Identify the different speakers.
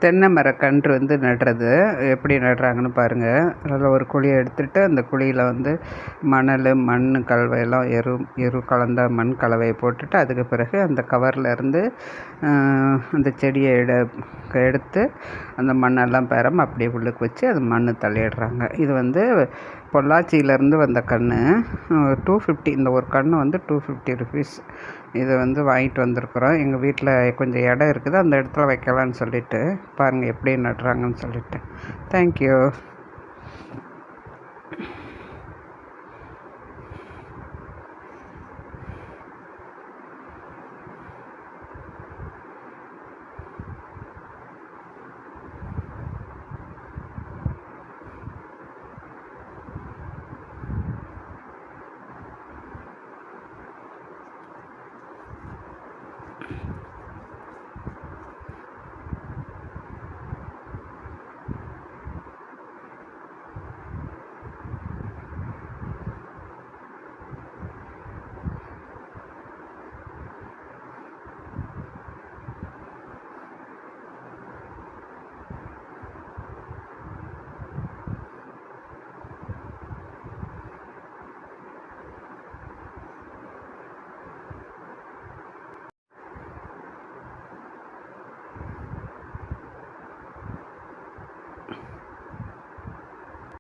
Speaker 1: தென்னை மரக்கன்று வந்து நடுறது எப்படி நடுறாங்கன்னு பாருங்கள். அதில் ஒரு குழியை எடுத்துகிட்டு அந்த குழியில் வந்து மணல், மண், கலவையெல்லாம் எரு கலந்த மண் கலவையை போட்டுட்டு அதுக்கு பிறகு அந்த கவரில் இருந்து அந்த செடியை எடுத்து அந்த மண்ணெல்லாம் பெறாமல் அப்படியே உள்ளுக்கு வச்சு அது மண் தள்ளிடுறாங்க. இது வந்து பொள்ளாச்சியிலேருந்து வந்த கன்று 250. இந்த ஒரு கன்று வந்து 250 ருபீஸ். இதை வந்து வாங்கிட்டு வந்திருக்குறோம். எங்கள் வீட்டில் கொஞ்சம் இடம் இருக்குது, அந்த இடத்துல வைக்கலான்னு சொல்லிட்டு பாருங்கள் எப்படி நடுறாங்கன்னு சொல்லிட்டு. தேங்க்யூ.